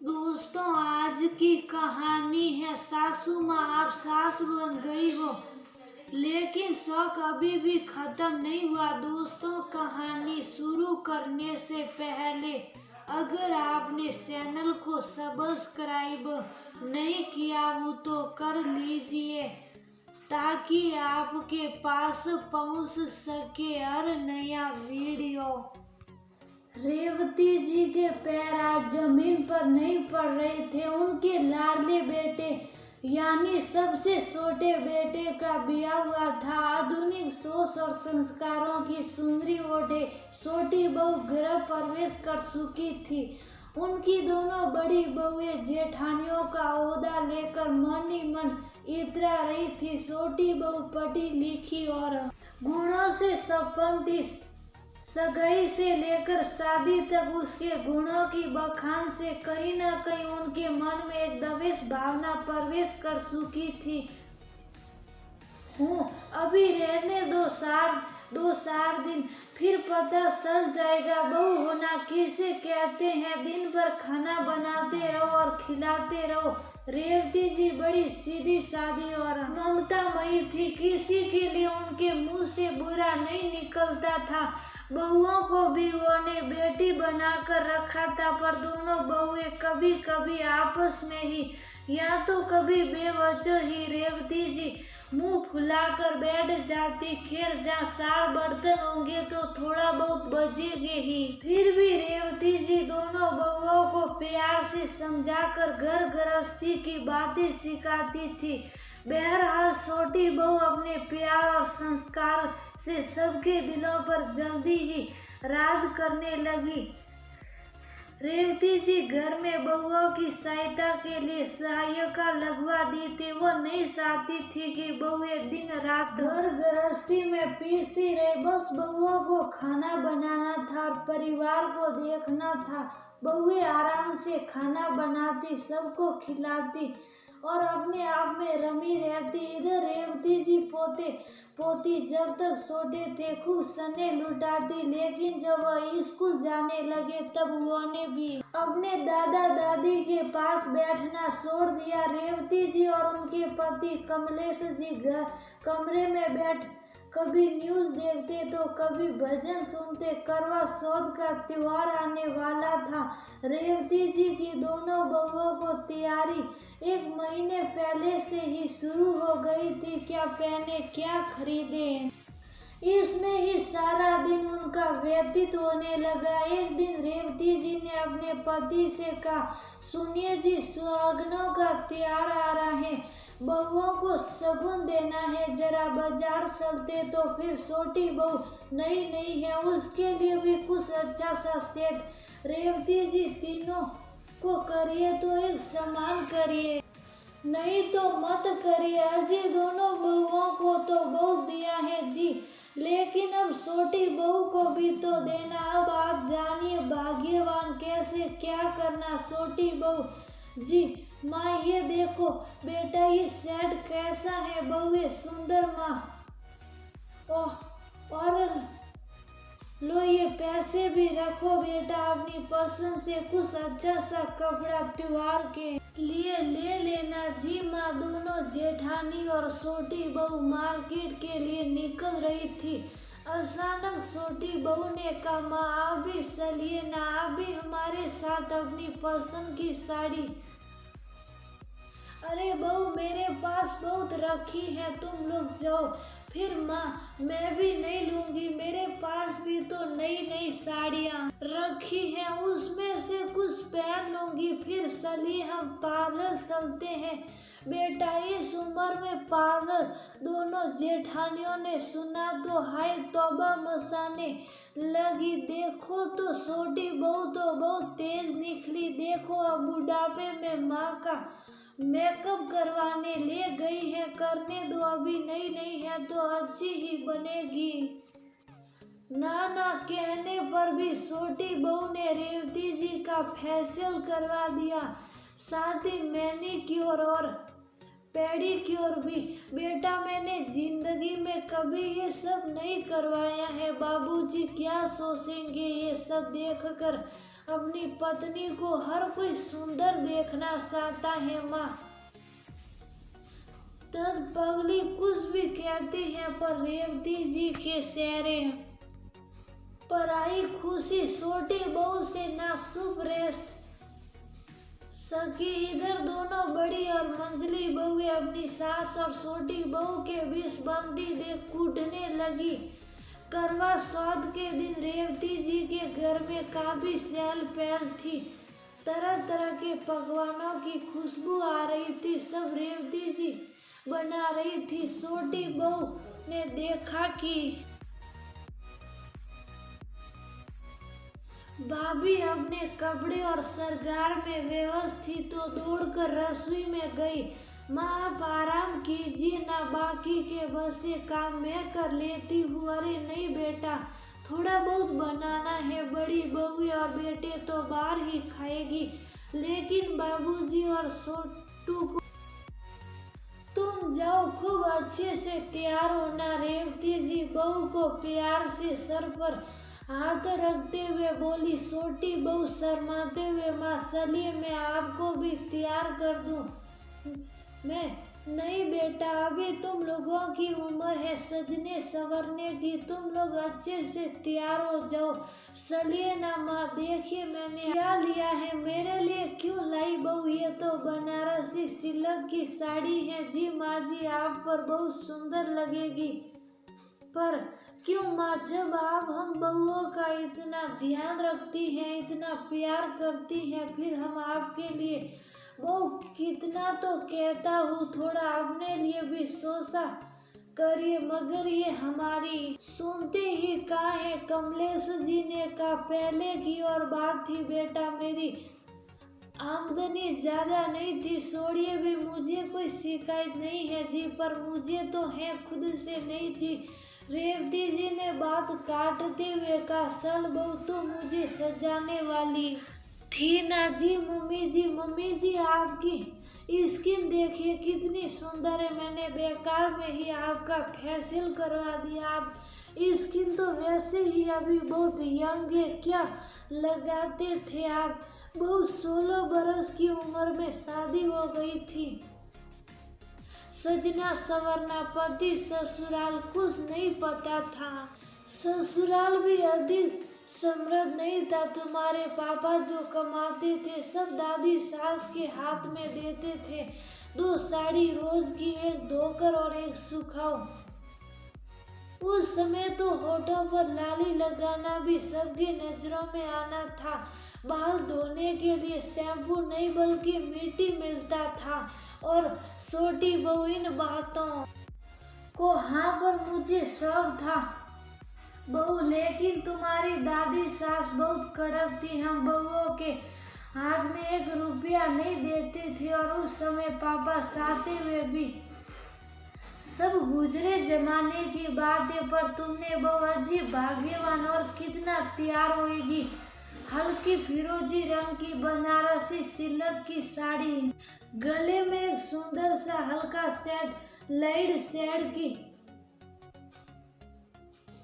दोस्तों, आज की कहानी है सासू माँ आप सास बन गई हो, लेकिन शौक अभी भी खत्म नहीं हुआ। दोस्तों, कहानी शुरू करने से पहले अगर आपने चैनल को सब्सक्राइब नहीं किया हो तो कर लीजिए, ताकि आपके पास पहुंच सके हर नया वीडियो। रेवती जी के पैर आज जमीन पर नहीं पड़ रहे थे। उनके लाडले बेटे यानी सबसे छोटे बेटे का ब्याह हुआ था। आधुनिक सोच और संस्कारों की सुंदरी ओढ़े छोटी बहू गृह प्रवेश कर चुकी थी। उनकी दोनों बड़ी बहुएं जेठानियों का ओहदा लेकर मन ही मन इतरा रही थी। छोटी बहू पढ़ी लिखी और गुणों से संपन्न थी। सगाई से लेकर शादी तक उसके गुणों की बखान से कहीं न कहीं उनके मन में एक द्वेष भावना प्रवेश कर चुकी थी। अभी रहने दो चार दिन, फिर पता चल जाएगा। बहू होना किसे कहते हैं। दिन भर खाना बनाते रहो और खिलाते रहो। रेवती जी बड़ी सीधी सादी और ममतामयी थी। किसी के लिए उनके मुंह से बुरा नहीं निकलता था। बहुओं को भी उन्होंने बेटी बनाकर रखा था, पर दोनों बहुएं कभी कभी आपस में ही या तो कभी बेवजह ही रेवती जी मुंह फुलाकर बैठ जाती। खैर, जहाँ 4 बर्तन होंगे तो थोड़ा बहुत बचेंगे ही। फिर भी रेवती जी दोनों बहुओं को प्यार से समझाकर घर गृहस्थी की बातें सिखाती थी। बहरहाल छोटी बहू अपने प्यार और संस्कार से सबके दिलों पर जल्दी ही राज करने लगी। रेवती जी घर में बहुओं की सहायता के लिए सहायिका लगवा दी थी। वो नहीं चाहती थी कि बहुएं दिन रात घर गृहस्थी में पीसती रहे। बस बहुओं को खाना बनाना था और परिवार को देखना था। बहुएं आराम से खाना बनाती, सबको खिलाती और अपने आप में रमी रहती। इधर रेवती जी पोते पोती जब तक छोटे थे खूब सने लुटाती, लेकिन जब वह स्कूल जाने लगे तब उन्होंने भी अपने दादा दादी के पास बैठना छोड़ दिया। रेवती जी और उनके पति कमलेश जी कमरे में बैठ कभी न्यूज़ देखते तो कभी भजन सुनते। करवा चौथ का त्योहार आने वाला था। रेवती जी की दोनों बहुओं को तैयारी 1 महीने पहले से ही शुरू हो गई थी। क्या पहने, क्या खरीदे, इसमें ही सारा दिन उनका व्यतीत होने लगा। एक दिन रेवती जी ने अपने पति से कहा, सुनिए जी, सुहागनों का त्योहार आ रहा है, बहुओं को शगुन देना है, जरा बाजार चलते। तो फिर छोटी बहू नहीं है, उसके लिए भी कुछ अच्छा सा सेट। रेवती जी, तीनों को करिए तो एक समान करिए, नहीं तो मत करिए। अजय दोनों बहुओं को तो बहुत दिया है जी, लेकिन अब छोटी बहू को भी तो देना। अब आप जानिए भाग्यवान कैसे क्या करना। छोटी बहू जी, माँ ये देखो बेटा, ये सेट कैसा है। बहुए, सुंदर माँ। ओह, और लो ये पैसे भी रखो बेटा, अपनी पसंद से कुछ अच्छा सा कपड़ा त्योहार के लिए ले लेना जी। माँ, दोनों जेठानी और छोटी बहू मार्केट के लिए निकल रही थी। अचानक छोटी बहू ने कहा, माँ आप भी चलिए ना, आप भी हमारे साथ अपनी पसंद की साड़ी। अरे बहू, मेरे पास बहुत रखी है, तुम लोग जाओ। फिर माँ, मैं भी नहीं लूंगी, मेरे पास भी तो नई नई साड़ियाँ रखी हैं, उसमें से कुछ पहन लूंगी। फिर चलिए हम पार्लर चलते हैं। बेटा, इस उम्र में पार्लर, दोनों जेठानियों ने सुना तो हाय तौबा मचाने लगी। देखो तो छोटी बहू तो बहुत तेज निकली। देखो अब बुढ़ापे में माँ का मेकअप करवाने ले गई है। करने दो, अभी नहीं है तो अच्छी ही बनेगी। ना कहने पर भी छोटी बहू ने रेवती जी का फेशियल करवा दिया, साथ ही मैनीक्योर और पेडिक्योर भी। बेटा, मैंने जिंदगी में कभी ये सब नहीं करवाया है। बाबूजी क्या सोचेंगे ये सब देखकर। अपनी पत्नी को हर कोई सुंदर देखना चाहता है माँ। तब पगली कुछ भी कहती है पर रेवती जी के चेहरे पर आई खुशी छोटी बहू से ना छुप रह सकी। इधर दोनों बड़ी और मंझली बहुएं अपनी सास और छोटी बहू के बीच बनती देख कूटने लगी। करवा चौथ के दिन रेवती जी के घर में काफी चहल पहल थी। तरह तरह के पकवानों की खुशबू आ रही थी। सब रेवती जी बना रही थी। छोटी बहू ने देखा कि भाभी अपने कपड़े और सरगार में व्यस्त थी तो दौड़कर रसोई में गई। माँ आप आराम कीजिए ना, बाकी के बसे काम मैं कर लेती हूँ। अरे नहीं बेटा, थोड़ा बहुत बनाना है, बड़ी बहू और बेटे तो बाहर ही खाएगी, लेकिन बाबूजी और छोटू को तुम जाओ, खूब अच्छे से तैयार होना। रेवती जी बहू को प्यार से सर पर हाथ रखते हुए बोली। छोटी बहू शर्माते हुए माँ चलिए मैं आपको भी तैयार कर दूं। मैं नहीं बेटा, अभी तुम लोगों की उम्र है सजने संवरने की, तुम लोग अच्छे से तैयार हो जाओ। चलिए ना माँ, देखिए मैंने क्या लिया है मेरे लिए। क्यों लाई बहू? ये तो बनारसी सिल्क की साड़ी है। जी माँ जी, आप पर बहुत सुंदर लगेगी। पर क्यों माँ, जब आप हम बहुओं का इतना ध्यान रखती हैं, इतना प्यार करती हैं, फिर हम आपके लिए वो कितना तो कहता हूँ, थोड़ा अपने लिए भी सोचा करिए। मगर ये हमारी सुनते ही कहा है। कमलेश जी ने कहा पहले की और बात थी बेटा, मेरी आमदनी ज्यादा नहीं थी, छोड़िए भी, मुझे कोई शिकायत नहीं है जी, पर मुझे तो है खुद से नहीं जी। रेवती जी ने बात काटते हुए कहा सल बहू तो मुझे सजाने वाली थी ना जी। मम्मी जी आपकी स्किन देखिए कितनी सुंदर है, मैंने बेकार में ही आपका फेशियल करवा दिया। आप स्किन तो वैसे ही अभी बहुत यंग है, क्या लगाते थे आप? बहुत 16 बरस की उम्र में शादी हो गई थी। सजना संवरना पति ससुराल कुछ नहीं पता था। ससुराल भी अधिक समृद्ध नहीं था। तुम्हारे पापा जो कमाते थे सब दादी सास के हाथ में देते थे। 2 साड़ी रोज की, एक धोकर और एक सुखाओ। उस समय तो होठों पर लाली लगाना भी सबकी नजरों में आना था। बाल धोने के लिए शैम्पू नहीं बल्कि मिट्टी मिलता था। और छोटी बहू इन बातों को हाँ, पर मुझे शौक था बहू, लेकिन तुम्हारी दादी सास बहुत कड़क थी। हम बहुओं के हाथ में 1 रुपया नहीं देती थी। और उस समय पापा चाहते हुए भी सब गुजरे जमाने की बात है। पर तुमने बहु अजीब भाग्यवान, और कितना तैयार होएगी। हल्की फिरोजी रंग की बनारसी सिल्क की साड़ी, गले में एक सुंदर सा हल्का शेड, लाइट शेड की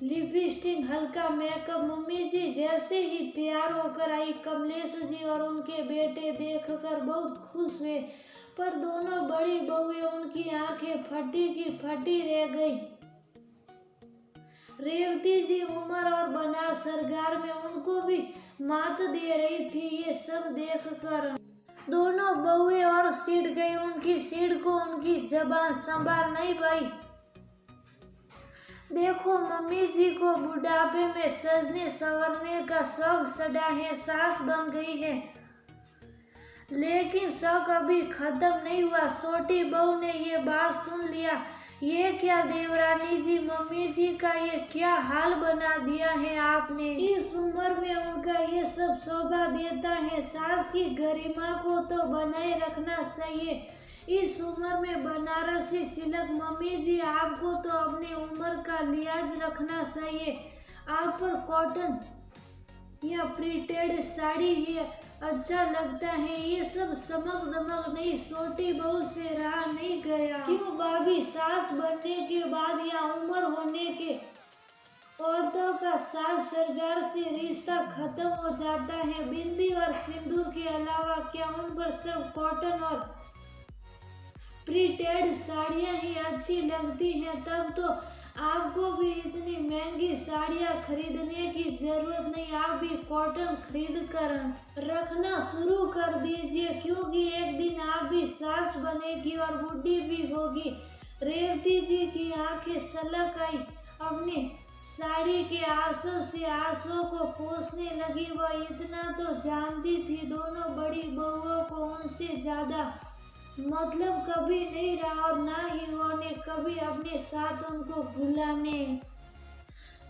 लिपस्टिक, हल्का मेकअप। मम्मी जी जैसे ही तैयार होकर आई, कमलेश जी और उनके बेटे देखकर बहुत खुश हुए। पर दोनों बड़ी बहुएं, उनकी आंखें फटी की फटी रह गई। रेवती जी उम्र और बना सरगार में उनको भी मात दे रही थी। ये सब देखकर दोनों बहुएं और सिड़ गई। उनकी सिड़ को उनकी जबान संभाल नहीं पाई। देखो मम्मी जी को बुढ़ापे में सजने संवरने का शौक चढ़ा है, सास बन गई है, लेकिन शौक अभी खत्म नहीं हुआ। छोटी बहू ने ये बात सुन लिया। ये क्या देवरानी जी, मम्मी जी का ये क्या हाल बना दिया है आपने? इस उम्र में उनका ये सब शोभा देता है। सास की गरिमा को तो बनाए रखना चाहिए। इस उम्र में बनारसी सिल्क, मम्मी जी आपको तो अपनी उम्र का लिहाज रखना चाहिए। आप पर कॉटन या प्रिंटेड साड़ी ही अच्छा लगता है। ये सब चमक दमक नहीं, छोटी बहू से रहा नहीं गया। क्यों भाभी, सास बनने के बाद या उम्र होने के औरतों का सास सरदार से रिश्ता खत्म हो जाता है। बिंदी और सिंदूर के अलावा क्या उन पर सिर्फ कॉटन और प्रिंटेड साड़ियाँ ही अच्छी लगती हैं? तब तो आपको भी इतनी महंगी साड़ियाँ खरीदने की जरूरत नहीं। आप भी कॉटन खरीद कर रखना शुरू कर दीजिए, क्योंकि एक दिन आप भी सास बनेगी और बुढ़ी भी होगी। रेवती जी की आंखें सलग आई। अपने साड़ी के आंसू से आंसुओं को पोंछने लगी। वह इतना तो जानती थी, दोनों बड़ी बहुओं को उनसे ज्यादा मतलब कभी नहीं रहा और ना ही उन्होंने कभी अपने साथ उनको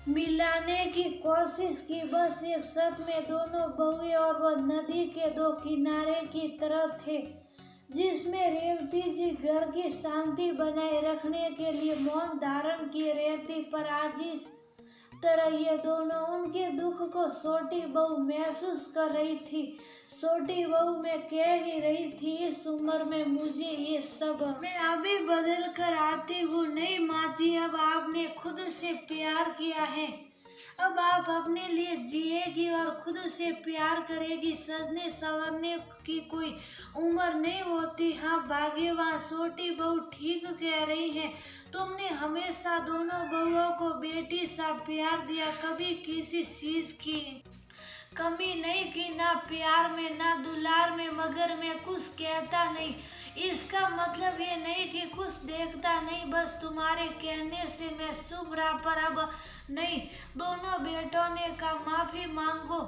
मिलाने की कोशिश की। बस एक शर्त में दोनों बहुएं और वह नदी के दो किनारे की तरफ थे, जिसमें रेवती जी घर की शांति बनाए रखने के लिए मौन धारण किए रहती। पर आज इस तरह ये दोनों उनके दुख को छोटी बहू महसूस कर रही थी। छोटी बहू मैं कह ही रही थी, इस उम्र में मुझे ये सब मैं अभी बदल कर आती हूँ। नहीं माँ जी, अब आपने खुद से प्यार किया है, अब आप अपने लिए जिएगी और खुद से प्यार करेगी। सजने संवरने की कोई उम्र नहीं होती। हाँ भाग्यवान, छोटी बहू ठीक कह रही है। तुमने हमेशा दोनों बहुओं को बेटी सा प्यार दिया, कभी किसी चीज की कमी नहीं की, ना प्यार में ना दुलार में। मगर मैं कुछ कहता नहीं, इसका मतलब ये नहीं कि कुछ देखता नहीं। बस तुम्हारे कहने से मैं चुप रहा, पर अब नहीं। दोनों बेटों ने कहा, माफी मांगो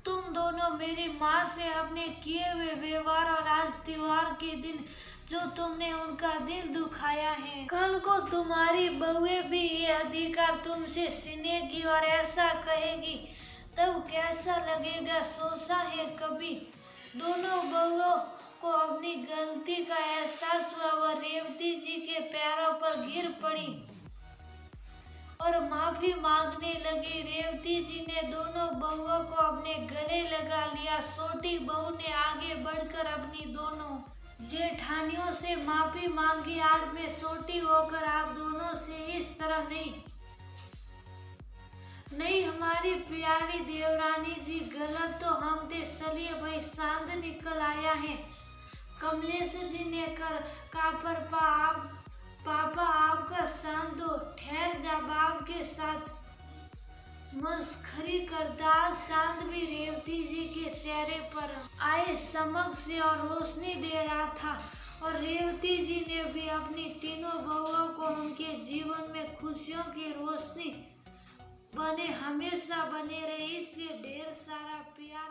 तुम दोनों मेरी माँ से अपने किए हुए व्यवहार और आज त्योहार के दिन जो तुमने उनका दिल दुखाया है। कल को तुम्हारी बहुएं भी ये अधिकार तुमसे छीनेगी और ऐसा कहेगी, तब कैसा लगेगा? सोचा है कभी? दोनों बहुओं को अपनी गलती का एहसास हुआ। वह रेवती जी के पैरों पर गिर पड़ी और माफी मांगने लगी। रेवती जी ने दोनों बहुओं को अपने गले लगा लिया। छोटी बहू ने आगे बढ़कर अपनी दोनों जेठानियों से माफी मांगी। आज मैं छोटी होकर आप दोनों से इस तरह नहीं हमारी प्यारी देवरानी जी, गलत तो हम थे। चलिए भाई, चांद निकल आया है। कमलेश जी ने कहा, पर पापा आपका चांद तो ठहर जा, बाप के साथ मस्खरी करता। चांद भी रेवती जी के चेहरे पर आए चमक से और रोशनी दे रहा था, और रेवती जी ने भी अपनी तीनों बहुओं को उनके जीवन में खुशियों की रोशनी हमेशा बने रहे, इसलिए ढेर सारा प्यार